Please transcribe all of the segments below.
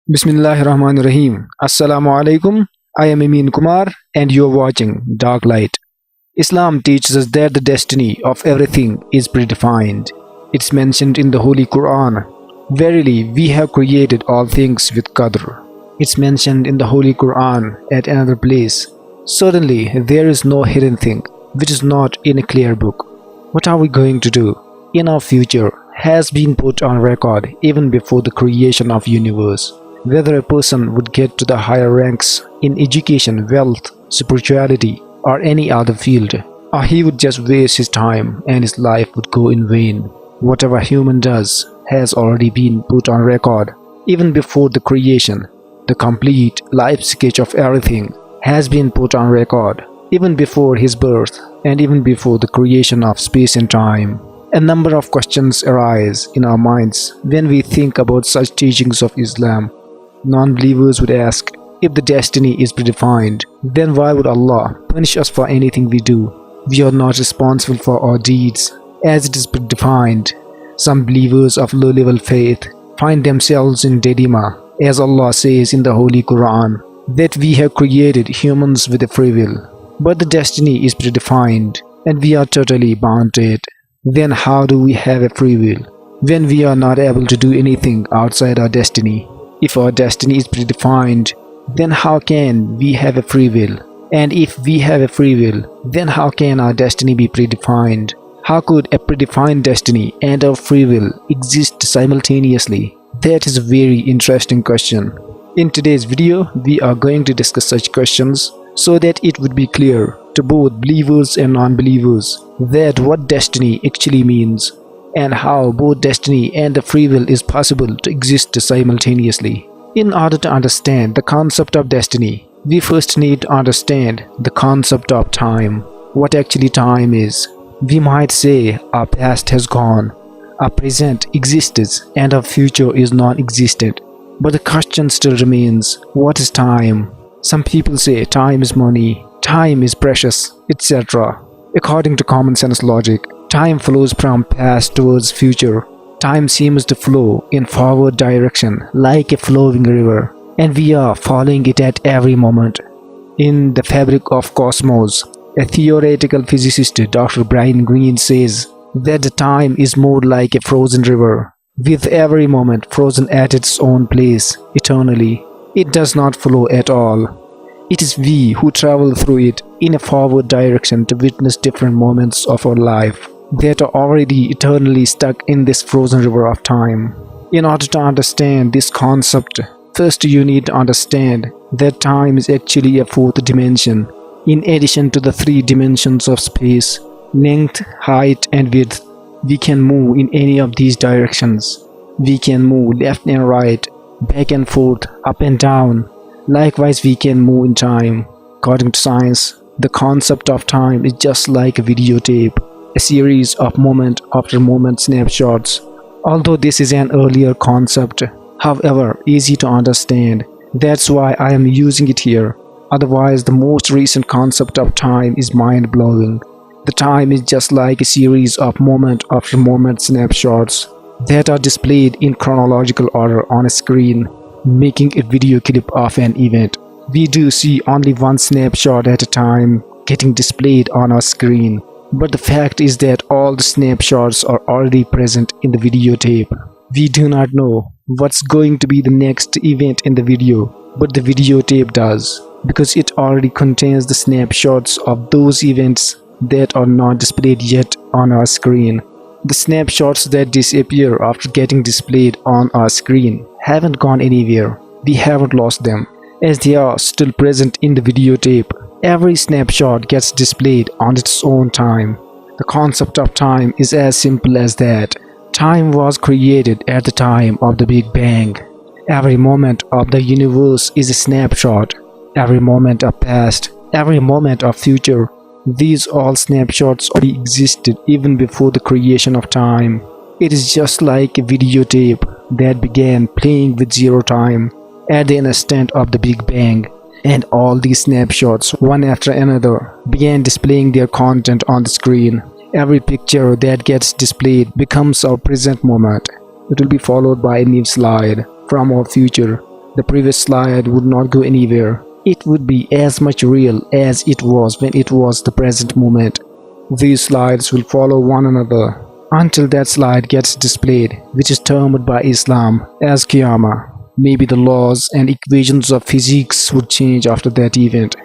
Bismillahirrahmanirrahim. Assalamu alaikum. I am Amin Kumar and you are watching Dark Light. Islam teaches us that the destiny of everything is predefined. It's mentioned in the Holy Quran. Verily, we have created all things with Qadr. It's mentioned in the Holy Quran at another place. Certainly, there is no hidden thing which is not in a clear book. What are we going to do in our future has been put on record even before the creation of universe. Whether a person would get to the higher ranks in education, wealth, spirituality, or any other field, or he would just waste his time and his life would go in vain. Whatever human does has already been put on record. Even before the creation, the complete life sketch of everything has been put on record. Even before his birth and even before the creation of space and time. A number of questions arise in our minds when we think about such teachings of Islam. Non-believers would ask, if the destiny is predefined, then why would Allah punish us for anything we do? We are not responsible for our deeds, as it is predefined. Some believers of low-level faith find themselves in dilemma, as Allah says in the Holy Quran, that we have created humans with a free will. But the destiny is predefined, and we are totally bound to it. Then how do we have a free will, when we are not able to do anything outside our destiny? If our destiny is predefined, then how can we have a free will? And if we have a free will, then how can our destiny be predefined? How could a predefined destiny and our free will exist simultaneously? That is a very interesting question. In today's video, we are going to discuss such questions so that it would be clear to both believers and non-believers that what destiny actually means and how both destiny and the free will is possible to exist simultaneously. In order to understand the concept of destiny, we first need to understand the concept of time. What actually time is. We might say our past has gone, our present exists, and our future is non-existent. But the question still remains, what is time? Some people say time is money, time is precious, etc. According to common sense logic, time flows from past towards future. Time seems to flow in forward direction like a flowing river, and we are following it at every moment. In The Fabric of Cosmos, a theoretical physicist, Dr. Brian Greene, says that the time is more like a frozen river, with every moment frozen at its own place eternally. It does not flow at all. It is we who travel through it in a forward direction to witness different moments of our life that are already eternally stuck in this frozen river of time. In order to understand this concept, first you need to understand that time is actually a fourth dimension, in addition to the three dimensions of space, length, height, and width. We can move in any of these directions. We can move left and right, back and forth, up and down. Likewise, we can move in time. According to science, the concept of time is just like a videotape, a series of moment after moment snapshots. Although this is an earlier concept, however easy to understand, that's why I am using it here. Otherwise, the most recent concept of time is mind-blowing. The time is just like a series of moment after moment snapshots that are displayed in chronological order on a screen, making a video clip of an event. We do see only one snapshot at a time getting displayed on our screen, but the fact is that all the snapshots are already present in the videotape. We do not know what's going to be the next event in the video, but the videotape does, because it already contains the snapshots of those events that are not displayed yet on our screen. The snapshots that disappear after getting displayed on our screen haven't gone anywhere. We haven't lost them, as they are still present in the videotape. Every snapshot gets displayed on its own time. The concept of time is as simple as that. Time was created at the time of the Big Bang. Every moment of the universe is a snapshot. Every moment of past, every moment of future. These all snapshots already existed even before the creation of time. It is just like a videotape that began playing with zero time at the instant of the Big Bang, and all these snapshots, one after another, began displaying their content on the screen. Every picture that gets displayed becomes our present moment. It will be followed by a new slide from our future. The previous slide would not go anywhere. It would be as much real as it was when it was the present moment. These slides will follow one another until that slide gets displayed, which is termed by Islam as Qiyamah. Maybe the laws and equations of physics would change after that event.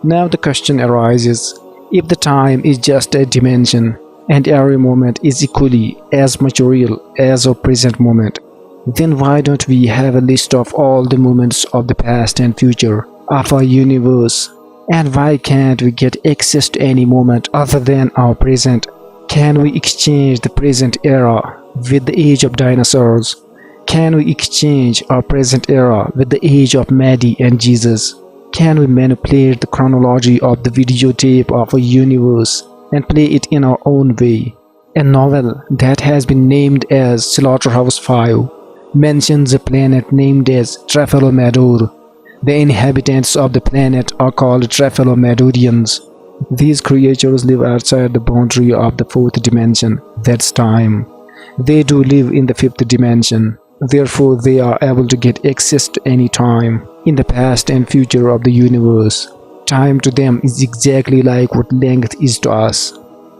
Now the question arises, if the time is just a dimension and every moment is equally as much real as our present moment, then why don't we have a list of all the moments of the past and future of our universe? And why can't we get access to any moment other than our present? Can we exchange the present era with the age of dinosaurs? Can we exchange our present era with the age of Maddie and Jesus? Can we manipulate the chronology of the videotape of a universe and play it in our own way? A novel that has been named as Slaughterhouse-Five mentions a planet named as Trefalomador. The inhabitants of the planet are called Trefalomadorians. These creatures live outside the boundary of the fourth dimension, that's time. They do live in the fifth dimension. Therefore, they are able to get access to any time in the past and future of the universe. Time to them is exactly like what length is to us.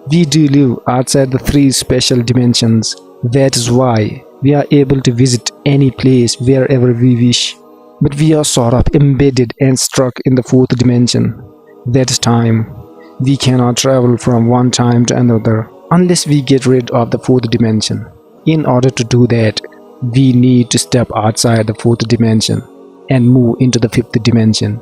We do live outside the three special dimensions. That is why we are able to visit any place wherever we wish. But we are sort of embedded and stuck in the fourth dimension. That is time. We cannot travel from one time to another unless we get rid of the fourth dimension. In order to do that, we need to step outside the fourth dimension and move into the fifth dimension.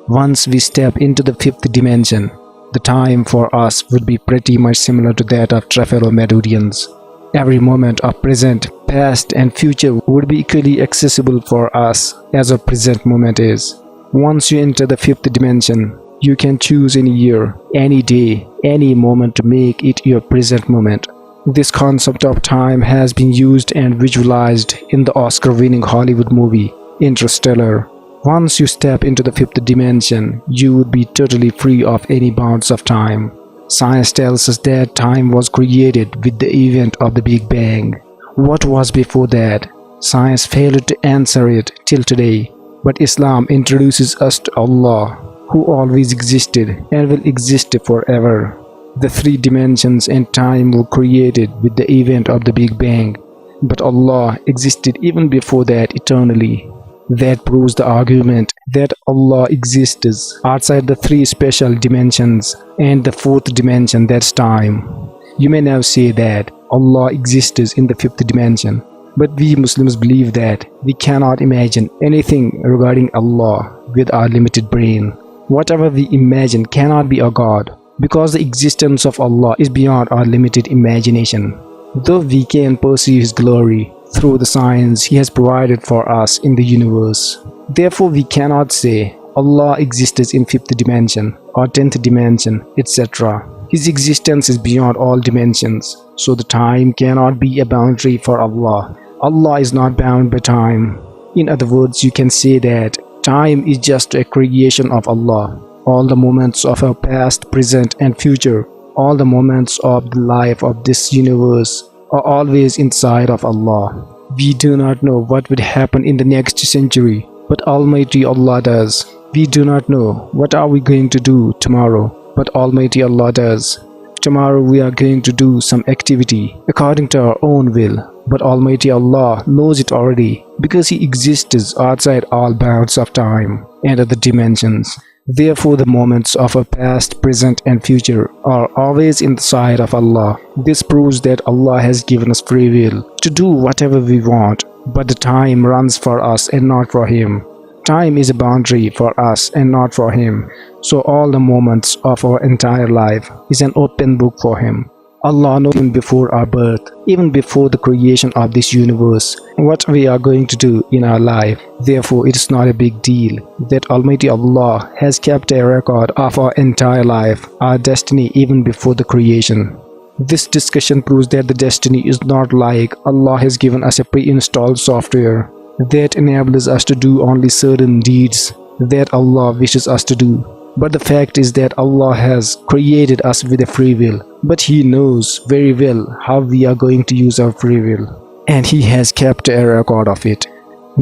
Once we step into the fifth dimension, the time for us would be pretty much similar to that of Trefalomadorians. Every moment of present, past and future would be equally accessible for us as our present moment is. Once you enter the fifth dimension, you can choose any year, any day, any moment to make it your present moment. This concept of time has been used and visualized in the Oscar-winning Hollywood movie Interstellar. Once you step into the fifth dimension, you would be totally free of any bounds of time. Science tells us that time was created with the event of the Big Bang. What was before that? Science failed to answer it till today. But Islam introduces us to Allah, who always existed and will exist forever. The three dimensions and time were created with the event of the Big Bang, but Allah existed even before that eternally. That proves the argument that Allah exists outside the three special dimensions and the fourth dimension, that's time. You may now say that Allah exists in the fifth dimension, but we Muslims believe that we cannot imagine anything regarding Allah with our limited brain. Whatever we imagine cannot be a God, because the existence of Allah is beyond our limited imagination. Though we can perceive His glory through the signs He has provided for us in the universe, therefore we cannot say Allah exists in fifth dimension or 10th dimension, etc. His existence is beyond all dimensions, so the time cannot be a boundary for Allah. Allah is not bound by time. In other words, you can say that time is just a creation of Allah. All the moments of our past, present and future, all the moments of the life of this universe are always inside of Allah. We do not know what would happen in the next century, but Almighty Allah does. We do not know what are we going to do tomorrow, but Almighty Allah does. Tomorrow we are going to do some activity according to our own will, but Almighty Allah knows it already because He exists outside all bounds of time and other dimensions. Therefore, the moments of our past, present and future are always in the sight of Allah. This proves that Allah has given us free will to do whatever we want, but the time runs for us and not for Him. Time is a boundary for us and not for Him. So all the moments of our entire life is an open book for Him. Allah knows even before our birth, even before the creation of this universe, what we are going to do in our life. Therefore, it is not a big deal that Almighty Allah has kept a record of our entire life, our destiny even before the creation. This discussion proves that the destiny is not like Allah has given us a pre-installed software that enables us to do only certain deeds that Allah wishes us to do. But the fact is that Allah has created us with a free will, but He knows very well how we are going to use our free will, and He has kept a record of it.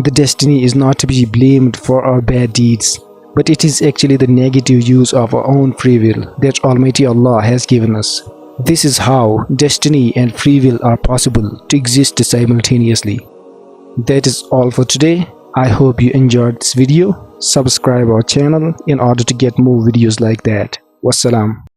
The destiny is not to be blamed for our bad deeds, but it is actually the negative use of our own free will that Almighty Allah has given us. This is how destiny and free will are possible to exist simultaneously. That is all for today. I hope you enjoyed this video. Subscribe our channel in order to get more videos like that. Wassalam.